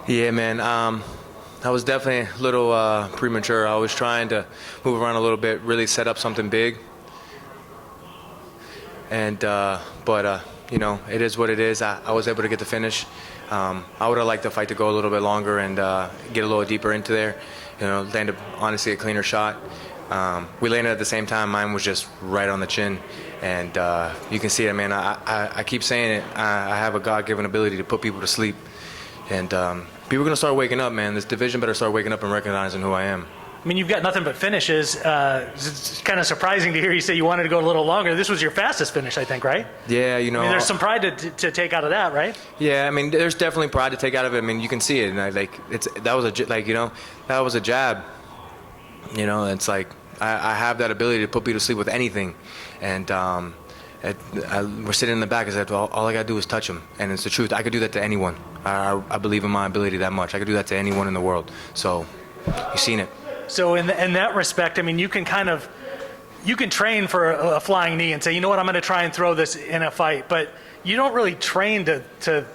Yeah, man. I was definitely a little premature. I was trying to move around a little bit, really set up something big. And but you know, it is what it is. I was able to get the finish. I would have liked the fight to go a little bit longer and get a little deeper into there. You know, landed honestly a cleaner shot. We landed at the same time. Mine was just right on the chin, and you can see it, man. I keep saying it. I have a God-given ability to put people to sleep, and people are gonna start waking up, man. This division better start waking up and recognizing who I am. I mean, you've got nothing but finishes. It's kind of surprising to hear you say you wanted to go a little longer. This was your fastest finish, I think, right? Yeah, you know. I mean, there's some pride to take out of that, right? Yeah, I mean, there's definitely pride to take out of it. I mean, you can see it, and that was a jab. You know, it's like I have that ability to put people to sleep with anything, and we're sitting in the back. I said, well, all I gotta do is touch him, and it's the truth. I could do that to anyone. I believe in my ability that much. I could do that to anyone in the world. So, you've seen it. So in that respect, I mean, you can train for a flying knee and say, you know what, I'm going to try and throw this in a fight, but you don't really train to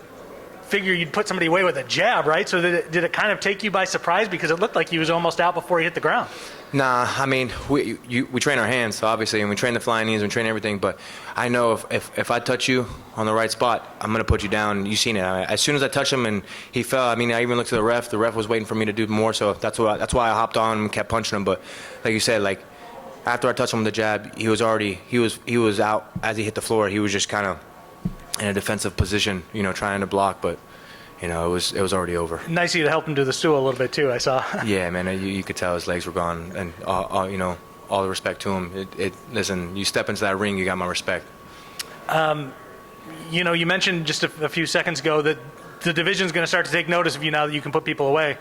figure you'd put somebody away with a jab, right? So did it kind of take you by surprise because it looked like he was almost out before he hit the ground? Nah, I mean, we train our hands, obviously, and we train the flying knees, we train everything, but I know if I touch you on the right spot, I'm going to put you down. You've seen it. As soon as I touched him and he fell, I mean, I even looked to the ref. The ref was waiting for me to do more, so that's why I hopped on and kept punching him. But like you said, like after I touched him with the jab, he was out as he hit the floor. He was just kind of in a defensive position, you know, trying to block, but you know, it was already over. Nice of you to help him do the stool a little bit too, I saw. Yeah, man, you could tell his legs were gone, and you know, all the respect to him. Listen, you step into that ring, you got my respect. You know, you mentioned just a few seconds ago that the division's going to start to take notice of you now that you can put people away.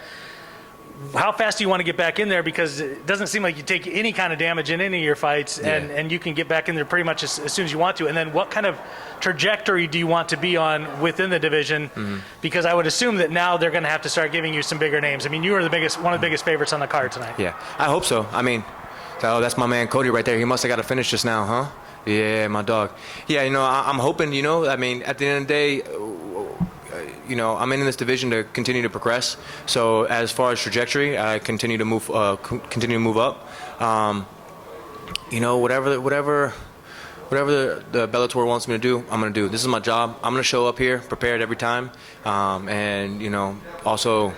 How fast do you want to get back in there? Because it doesn't seem like you take any kind of damage in any of your fights, and you can get back in there pretty much as soon as you want to. And then what kind of trajectory do you want to be on within the division? Mm-hmm. Because I would assume that now they're going to have to start giving you some bigger names. I mean, you are one of the biggest favorites on the card tonight. Yeah, I hope so. I mean, that's my man Cody right there. He must have got a finish just now, huh? Yeah, my dog. Yeah, you know, I'm hoping, you know, I mean, at the end of the day, you know, I'm in this division to continue to progress. So as far as trajectory, I continue to move up. You know, whatever the Bellator wants me to do, I'm going to do. This is my job. I'm going to show up here prepared every time. And, you know, also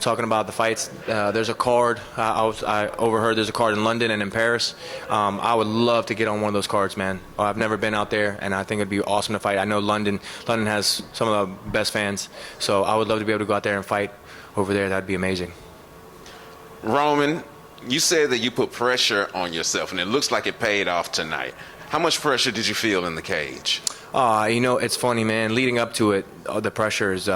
talking about the fights, there's a card. I overheard there's a card in London and in Paris. I would love to get on one of those cards, man. I've never been out there, and I think it'd be awesome to fight. I know London has some of the best fans, so I would love to be able to go out there and fight over there. That'd be amazing. Roman, you said that you put pressure on yourself, and it looks like it paid off tonight. How much pressure did you feel in the cage? You know, it's funny, man. Leading up to it, the pressure is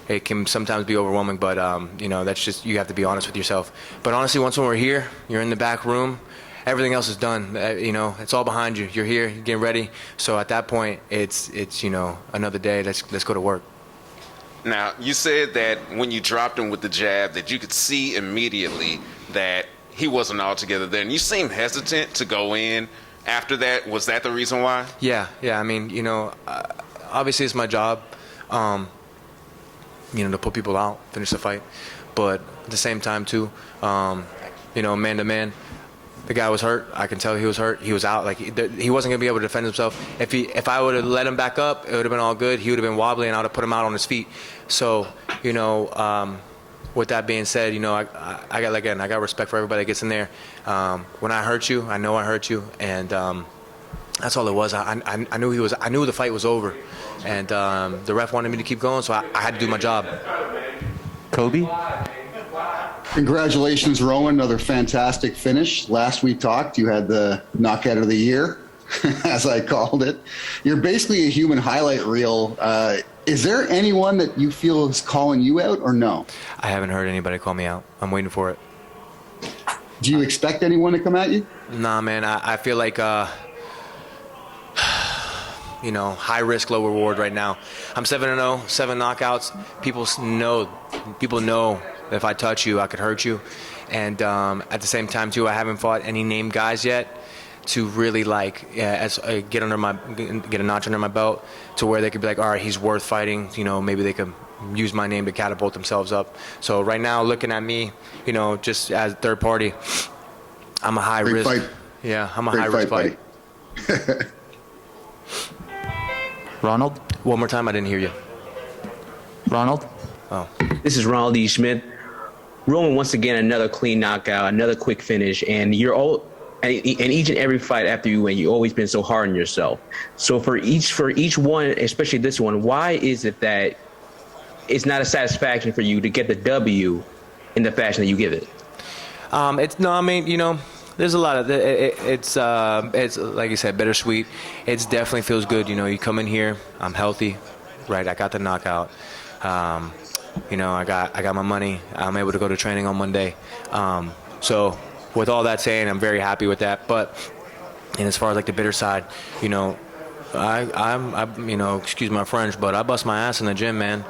it can sometimes be overwhelming, but you know, that's just, you have to be honest with yourself. But honestly, once we're here, you're in the back room, everything else is done. You know, it's all behind you. You're here, you're getting ready. So at that point, it's you know, another day. Let's go to work. Now, you said that when you dropped him with the jab, that you could see immediately that he wasn't altogether there, and you seemed hesitant to go in after that. Was that the reason why? Yeah. I mean, you know, obviously it's my job. You know, to put people out, finish the fight. But at the same time, too, you know, man to man, the guy was hurt. I can tell he was hurt. He was out. Like, he wasn't going to be able to defend himself. If I would have let him back up, it would have been all good. He would have been wobbly, and I would have put him out on his feet. So, you know, with that being said, you know, I got respect for everybody that gets in there. When I hurt you, I know I hurt you, and that's all it was. I knew I knew the fight was over, and the ref wanted me to keep going, so I had to do my job. Kobe? Congratulations, Rowan. Another fantastic finish. Last we talked, you had the knockout of the year, as I called it. You're basically a human highlight reel. Is there anyone that you feel is calling you out, or no? I haven't heard anybody call me out. I'm waiting for it. Do you expect anyone to come at you? Nah, man. I feel like you know, high risk, low reward right now. I'm 7-0, 7 knockouts. People know that if I touch you, I could hurt you. And at the same time, too, I haven't fought any named guys yet to really like get a notch under my belt to where they could be like, all right, he's worth fighting. You know, maybe they could use my name to catapult themselves up. So right now, looking at me, you know, just as a third party, I'm a high Great risk. fight. Yeah, I'm a Great high risk fight, fight. Ronald? One more time, I didn't hear you. Ronald? Oh, This is Ronald E. Schmidt. Roman, once again, another clean knockout, another quick finish, and you're all. And each and every fight after you win, you've always been so hard on yourself. So for each one, especially this one, why is it that it's not a satisfaction for you to get the W in the fashion that you give it? it's no, I mean, you know, there's a lot of it's like you said, bittersweet. It definitely feels good. You know, you come in here, I'm healthy, right? I got the knockout. You know, I got my money. I'm able to go to training on Monday. So with all that saying, I'm very happy with that. But and as far as like the bitter side, you know, I'm you know, excuse my French, but I bust my ass in the gym, man.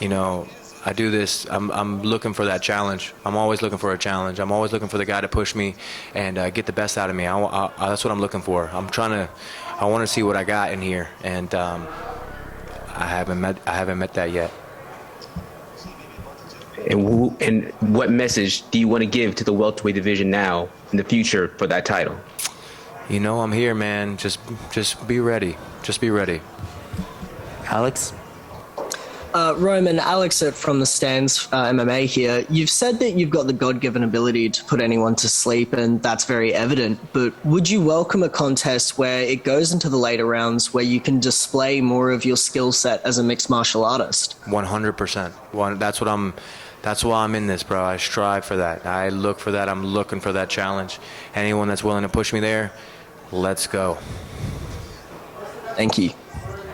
You know, I do this. I'm looking for that challenge. I'm always looking for a challenge. I'm always looking for the guy to push me and get the best out of me. That's what I'm looking for. I want to see what I got in here, and I haven't met that yet. And what message do you want to give to the welterweight division now in the future for that title? You know, I'm here, man. Just be ready. Just be ready. Alex? Roman, Alex from the Stands MMA here. You've said that you've got the God-given ability to put anyone to sleep, and that's very evident. But would you welcome a contest where it goes into the later rounds where you can display more of your skill set as a mixed martial artist? 100%. That's why I'm in this, bro. I strive for that. I look for that. I'm looking for that challenge. Anyone that's willing to push me there, let's go. Thank you.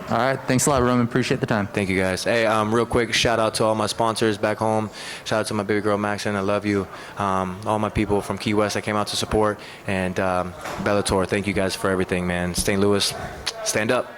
All right. Thanks a lot, Roman. Appreciate the time. Thank you, guys. Hey, real quick, shout out to all my sponsors back home. Shout out to my baby girl, Maxine. I love you. All my people from Key West that came out to support. And Bellator, thank you guys for everything, man. St. Louis, stand up.